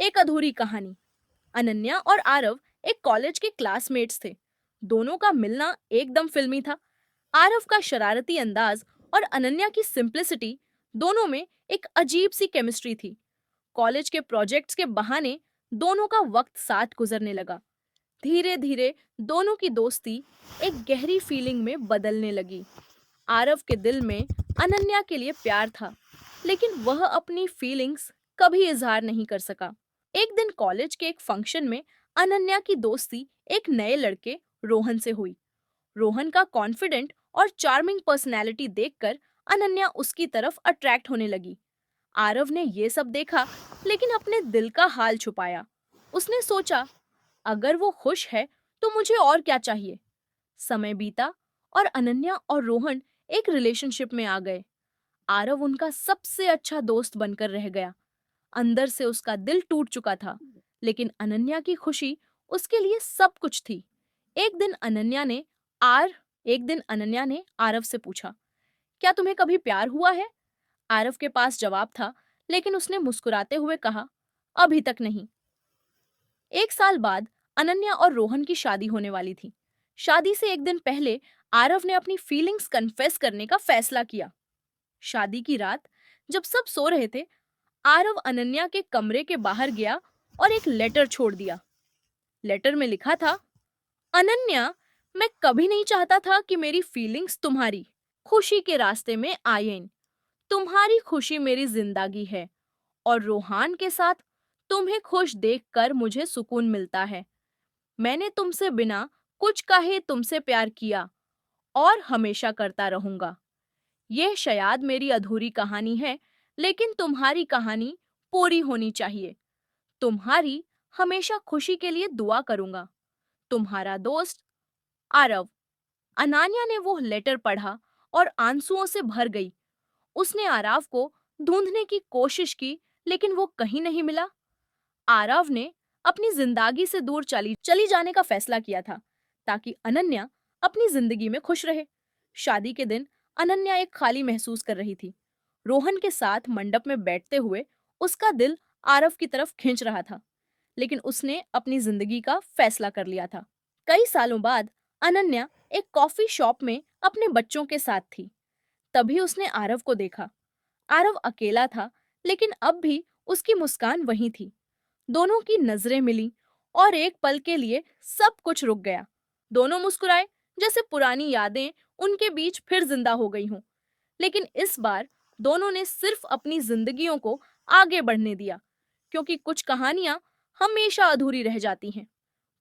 एक अधूरी कहानी। अनन्या और आरव एक कॉलेज के क्लासमेट्स थे। दोनों का मिलना एकदम फिल्मी था। आरव का शरारती अंदाज और अनन्या की सिंप्लिसिटी, दोनों में एक अजीब सी केमिस्ट्री थी। कॉलेज के प्रोजेक्ट्स के बहाने दोनों का वक्त साथ गुजरने लगा। धीरे धीरे दोनों की दोस्ती एक गहरी फीलिंग में बदलने लगी। आरव के दिल में अनन्या के लिए प्यार था, लेकिन वह अपनी फीलिंग्स कभी इजहार नहीं कर सका। एक दिन कॉलेज के एक फंक्शन में अनन्या की दोस्ती एक नए लड़के रोहन से हुई। रोहन का कॉन्फिडेंट और चार्मिंग पर्सनैलिटी देखकर अनन्या उसकी तरफ अट्रैक्ट होने लगी। आरव ने ये सब देखा, लेकिन अपने दिल का हाल छुपाया। उसने सोचा, अगर वो खुश है तो मुझे और क्या चाहिए। समय बीता और अनन्या और रोहन एक रिलेशनशिप में आ गए। आरव उनका सबसे अच्छा दोस्त बनकर रह गया। अंदर से उसका दिल टूट चुका था, लेकिन अनन्या की खुशी उसके लिए सब कुछ थी। एक दिन अनन्या ने आर एक दिन अनन्या ने आरव से पूछा, क्या तुम्हें कभी प्यार हुआ है? आरव के पास जवाब था, लेकिन उसने मुस्कुराते हुए कहा, अभी तक नहीं। एक साल बाद अनन्या और रोहन की शादी होने वाली थी। शादी से एक दिन पहले आरव ने अपनी फीलिंग्स कन्फेस करने का फैसला किया। शादी की रात, जब सब सो रहे थे, आरव अनन्या के कमरे के बाहर गया और एक लेटर छोड़ दिया। लेटर में लिखा था, अनन्या, मैं कभी नहीं चाहता था कि मेरी फीलिंग्स तुम्हारी खुशी के रास्ते में आएं। तुम्हारी खुशी मेरी जिंदगी है और रोहान के साथ तुम्हें खुश देखकर मुझे सुकून मिलता है। मैंने तुमसे बिना कुछ कहे तुमसे प्यार किया और हमेशा करता रहूंगा। यह शायद मेरी अधूरी कहानी है, लेकिन तुम्हारी कहानी पूरी होनी चाहिए। तुम्हारी हमेशा खुशी के लिए दुआ करूंगा। तुम्हारा दोस्त आरव। अनान्या ने वो लेटर पढ़ा और आंसुओं से भर गई। उसने आरव को ढूंढने की कोशिश की, लेकिन वो कहीं नहीं मिला। आरव ने अपनी जिंदगी से दूर चली चली जाने का फैसला किया था, ताकि अनन्या अपनी जिंदगी में खुश रहे। शादी के दिन अनन्या एक खाली महसूस कर रही थी। रोहन के साथ मंडप में बैठते हुए उसका दिल आरव की तरफ खींच रहा था, लेकिन उसने अपनी जिंदगी का फैसला कर लिया था। कई सालों बाद अनन्या एक कॉफी शॉप में अपने बच्चों के साथ थी। तभी उसने आरव को देखा। आरव अकेला था, लेकिन अब भी उसकी मुस्कान वहीं थी। दोनों की नजरें मिली और एक पल के लिए सब कुछ रुक गया। दोनों मुस्कुराए, जैसे पुरानी यादें उनके बीच फिर जिंदा हो गई हों। लेकिन इस बार दोनों ने सिर्फ अपनी जिंदगियों को आगे बढ़ने दिया, क्योंकि कुछ कहानियां हमेशा अधूरी रह जाती हैं।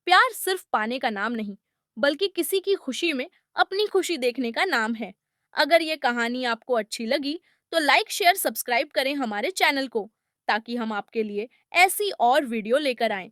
प्यार सिर्फ पाने का नाम नहीं, बल्कि किसी की खुशी में अपनी खुशी देखने का नाम है। अगर ये कहानी आपको अच्छी लगी, तो लाइक, शेयर, सब्सक्राइब करें हमारे चैनल को, ताकि हम आपके लिए ऐसी और वीडियो लेकर आएं।